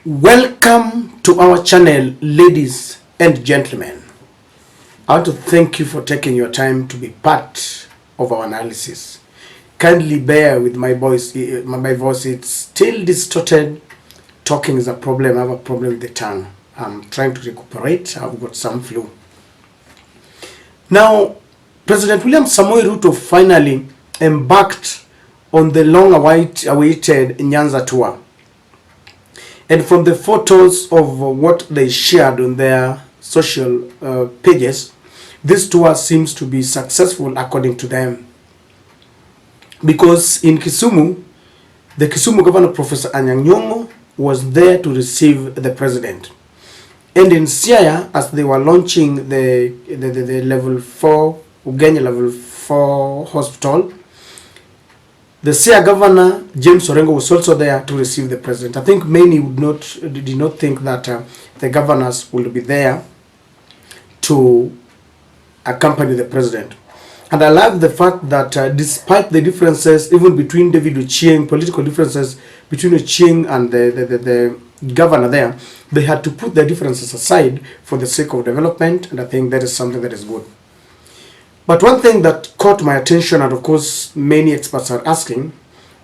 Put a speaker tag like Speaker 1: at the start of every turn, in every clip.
Speaker 1: Welcome to our channel, ladies and gentlemen. I want to thank you for taking your time to be part of our analysis. Kindly bear with my voice. It's still distorted. Talking is a problem. I have a problem with the tongue. I'm trying to recuperate. I've got some flu. Now, President William Samoei Ruto finally embarked on the long-awaited Nyanza tour. And from the photos of what they shared on their social pages, this tour seems to be successful according to them. Because in Kisumu, the Kisumu governor, Professor Anyang' Nyong'o, was there to receive the president. And in Siaya, as they were launching the level 4, Ugenya level 4 hospital, the Siaya governor, James Orengo, was also there to receive the president. I think many did not think that the governors will be there to accompany the president. And I love the fact that despite the differences, even between David Ochieng, political differences between Ochieng and the governor there, they had to put their differences aside for the sake of development, and I think that is something that is good. But one thing that caught my attention, and of course many experts are asking,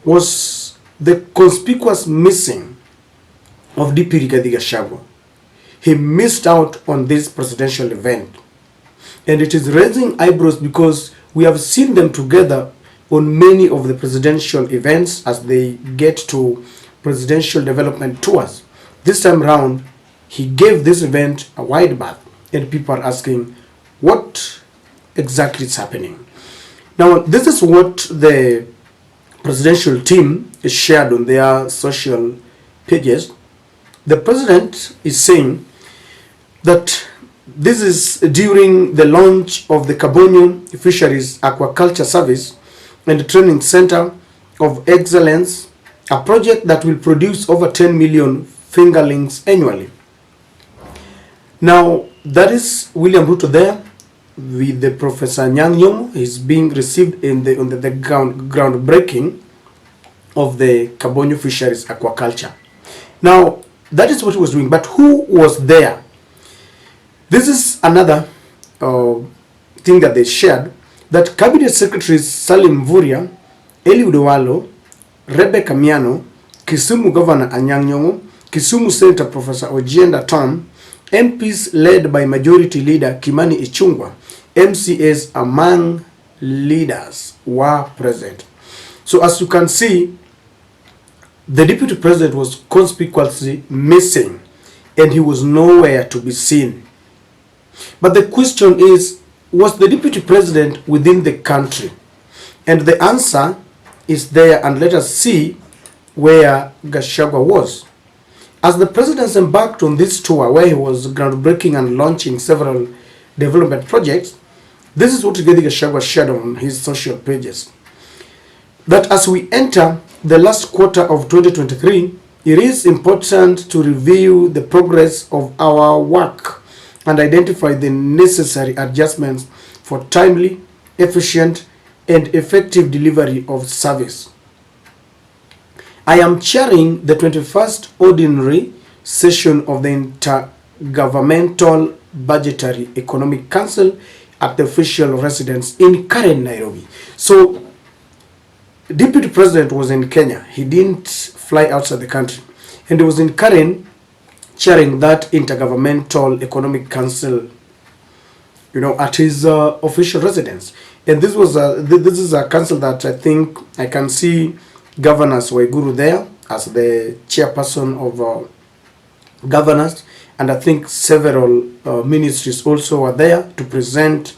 Speaker 1: was the conspicuous missing of DP Rigathi Gachagua. He missed out on this presidential event. And it is raising eyebrows because we have seen them together on many of the presidential events as they get to presidential development tours. This time around, he gave this event a wide berth, and people are asking, what exactly is happening? Now, this is what the presidential team is shared on their social pages. The president is saying that this is during the launch of the Kabonyo Fisheries Aquaculture Service and Training Center of Excellence, a project that will produce over 10 million fingerlings annually. Now, that is William Ruto there with the Professor Anyang' Nyong'o. He's being received in the groundbreaking of the Kabonyo Fisheries Aquaculture. Now, that is what he was doing. But who was there? This is another thing that they shared, that Cabinet Secretaries Salim Mvurya, Eliud Owalo, Rebecca Miano, Kisumu Governor Anyang' Nyong'o, Kisumu Senator Professor Ojienda Tom, MPs led by Majority Leader Kimani Ichung'wah, MCAs among leaders were present. So as you can see, the Deputy President was conspicuously missing and he was nowhere to be seen. But the question is, was the Deputy President within the country? And the answer is there, and let us see where Gachagua was. As the President embarked on this tour where he was groundbreaking and launching several development projects, this is what Rigathi Gachagua shared on his social pages. That as we enter the last quarter of 2023, it is important to review the progress of our work and identify the necessary adjustments for timely, efficient, and effective delivery of service. I am chairing the 21st Ordinary Session of the Intergovernmental Budgetary Economic Council at the official residence in Karen, Nairobi. So, Deputy President was in Kenya. He didn't fly outside the country. And he was in Karen chairing that Intergovernmental Economic Council, at his official residence. And this is a council that I think I can see Governor Waiguru there as the chairperson of governors, and I think several ministries also are there to present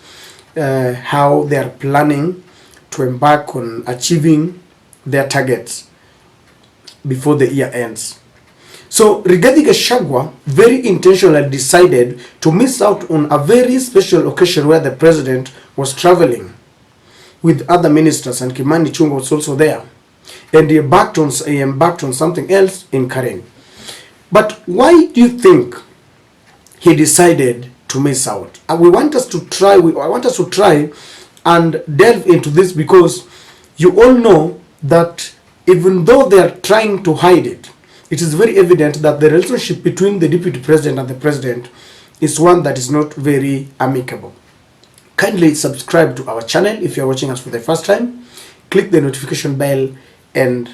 Speaker 1: how they are planning to embark on achieving their targets before the year ends. So Rigathi Gachagua very intentionally decided to miss out on a very special occasion where the president was traveling with other ministers, and Kimani Ichung'wah was also there. And he embarked on something else in Karen. But why do you think he decided to miss out? I want us to try and delve into this, because you all know that even though they are trying to hide it, it is very evident that the relationship between the deputy president and the president is one that is not very amicable. Kindly subscribe to our channel if you are watching us for the first time. Click the notification bell, and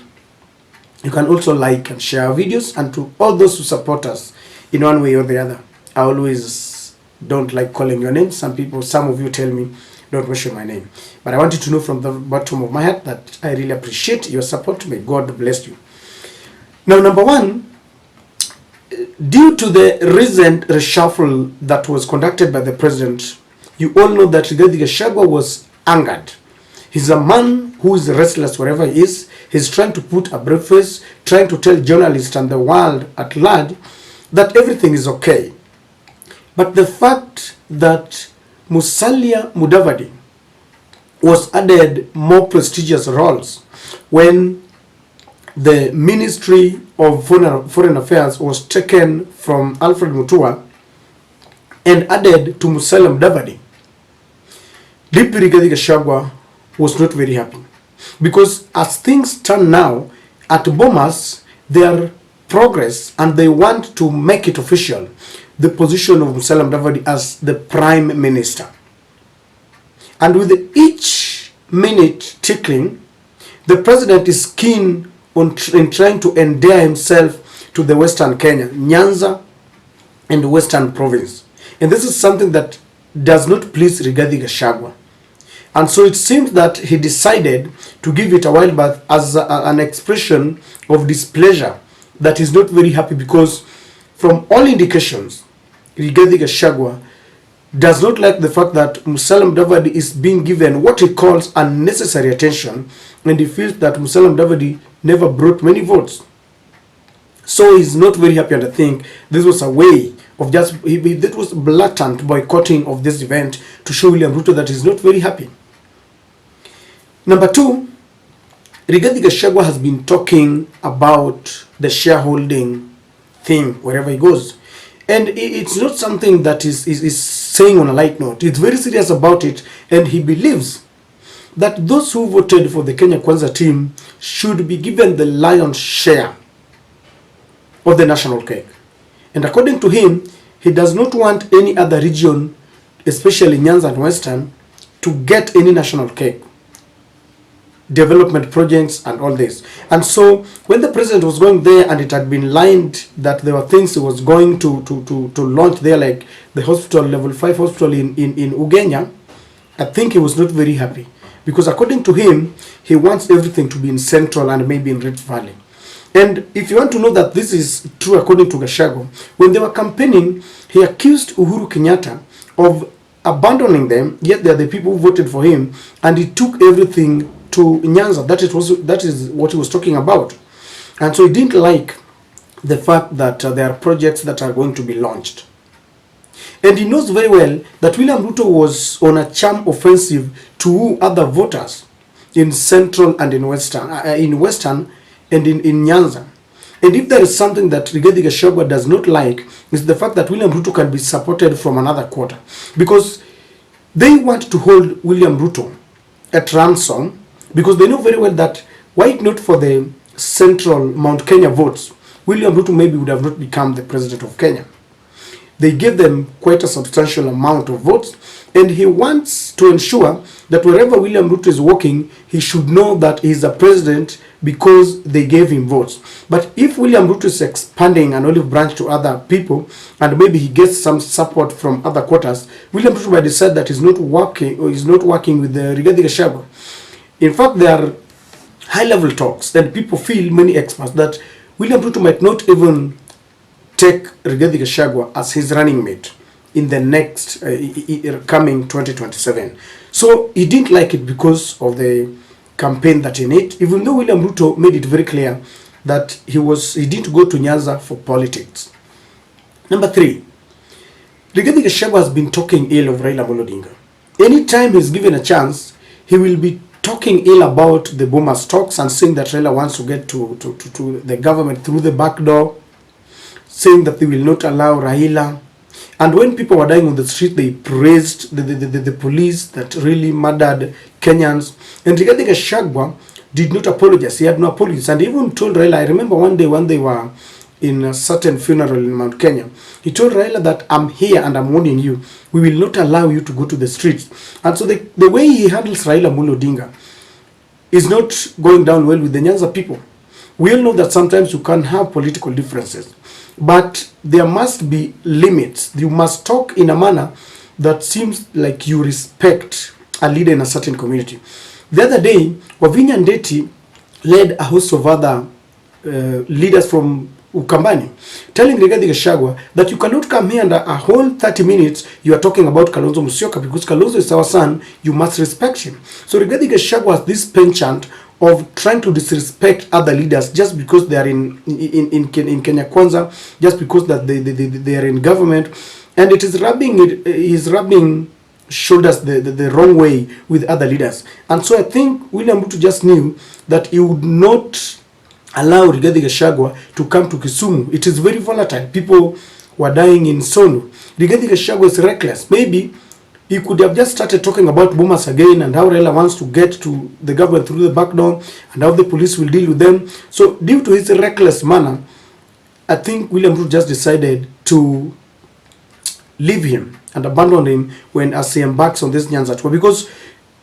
Speaker 1: you can also like and share our videos. And to all those who support us in one way or the other, I always don't like calling your name. Some of you tell me don't mention my name, but I want you to know from the bottom of my heart that I really appreciate your support. May God bless you. Now, number one, due to the recent reshuffle that was conducted by the president, you all know that Rigathi Gachagua was angered. He's a man who is restless wherever he is. He's trying to put a brave face, trying to tell journalists and the world at large that everything is okay. But the fact that Musalia Mudavadi was added more prestigious roles when the Ministry of Foreign Affairs was taken from Alfred Mutua and added to Musalia Mudavadi, Deputy Rigathi Gachagua was not very happy, because as things stand now at Bomas, their progress and they want to make it official, the position of Musalia Mudavadi as the Prime Minister. And with each minute ticking, the president is keen in trying to endear himself to the Western Kenya, Nyanza and Western Province. And this is something that does not please Rigathi Gachagua. And so it seems that he decided to give it a wild birth as an expression of displeasure that is not very happy, because from all indications, Rigathi Gachagua does not like the fact that Musalia Mudavadi is being given what he calls unnecessary attention, and he feels that Musalia Mudavadi never brought many votes. So he's not very happy, and I think this was a way of that was blatant boycotting of this event to show William Ruto that he's not very happy. Number two, Rigathi Gachagua has been talking about the shareholding thing wherever he goes. And it's not something that is saying on a light note. It's very serious about it, and he believes that those who voted for the Kenya Kwanza team should be given the lion's share of the national cake. And according to him, he does not want any other region, especially Nyanza and Western, to get any national cake, development projects and all this. And so when the president was going there, and it had been lined that there were things he was going to launch there, like the hospital, level 5 hospital in Ugenya, I think he was not very happy, because according to him, he wants everything to be in Central and maybe in Rift Valley. And if you want to know that this is true according to Gachagua, when they were campaigning, he accused Uhuru Kenyatta of abandoning them, yet they are the people who voted for him, and he took everything to Nyanza. That is what he was talking about. And so he didn't like the fact that there are projects that are going to be launched. And he knows very well that William Ruto was on a charm offensive to other voters in Central and in Western and in Nyanza. And if there is something that Rigathi Gachagua does not like, is the fact that William Ruto can be supported from another quarter, because they want to hold William Ruto at ransom, because they know very well that were it not for the Central Mount Kenya votes, William Ruto maybe would have not become the president of Kenya. They gave them quite a substantial amount of votes, and he wants to ensure that wherever William Ruto is working, he should know that he is a president because they gave him votes. But if William Ruto is expanding an olive branch to other people, and maybe he gets some support from other quarters, William Ruto might decide that he's not working with the Rigathi Gachagua. In fact, there are high-level talks, and people feel, many experts, that William Ruto might not even take Rigathi Gachagua as his running mate in the next coming 2027. So he didn't like it because of the campaign that he made, even though William Ruto made it very clear that he didn't go to Nyanza for politics. Number three, Rigathi Gachagua has been talking ill of Raila Amolo Odinga. Anytime he's given a chance, he will be talking ill about the Bomas talks and saying that Raila wants to get to the government through the back door, saying that they will not allow Raila. And when people were dying on the street, they praised the police that really murdered Kenyans. And Rigathi Gachagua did not apologize. He had no apologies. And he even told Raila, I remember one day when they were in a certain funeral in Mount Kenya, he told Raila that I'm here and I'm warning you. We will not allow you to go to the streets. And so the way he handles Raila Amolo Odinga is not going down well with the Nyanza people. We all know that sometimes you can have political differences, but there must be limits. You must talk in a manner that seems like you respect a leader in a certain community. The other day, Wavinya Ndeti led a host of other leaders from Ukambani, telling Rigathi Gachagua that you cannot come here and a whole 30 minutes you are talking about Kalonzo Musyoka, because Kalonzo is our son, you must respect him. So Rigathi Gachagua has this penchant of trying to disrespect other leaders just because they are in Kenya Kwanza, just because that they are in government, and it is rubbing shoulders the wrong way with other leaders. And so I think William Ruto just knew that he would not allow Rigathi Gachagua to come to Kisumu. It is very volatile. People were dying in Sonu. Rigathi Gachagua is reckless. Maybe he could have just started talking about boomers again and how Raila wants to get to the government through the back door and how the police will deal with them. So due to his reckless manner, I think William Ruto just decided to leave him and abandon him when as he embarks on this Nyanza tour, because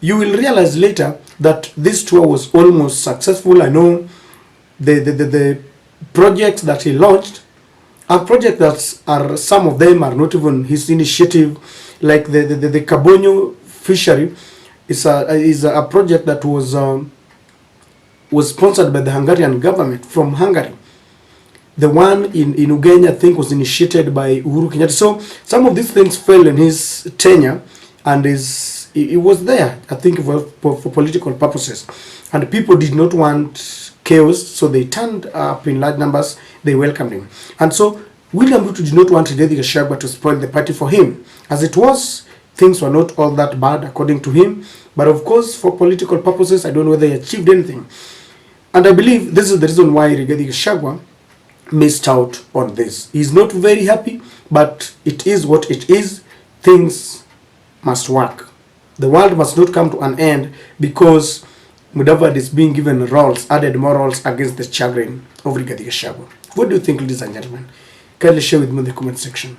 Speaker 1: you will realize later that this tour was almost successful. I know the projects that he launched are projects that are, some of them are not even his initiative, like the Kabonyo fishery is a project that was sponsored by the Hungarian government from Hungary. The one in Uganda, I think, was initiated by Uhuru Kenyatta. So some of these things fell in his tenure, and it was there, I think, for political purposes. And people did not want chaos, so they turned up in large numbers. They welcomed him. And so William Ruto did not want Rigathi Gachagua to spoil the party for him. As it was, things were not all that bad according to him. But of course, for political purposes, I don't know whether he achieved anything. And I believe this is the reason why Rigathi Gachagua missed out on this. He's not very happy, but it is what it is. Things must work. The world must not come to an end because Mudavadi is being given roles, added more roles against the chagrin of Rigathi Gachagua. What do you think, ladies and gentlemen? Kindly share with me in the comment section.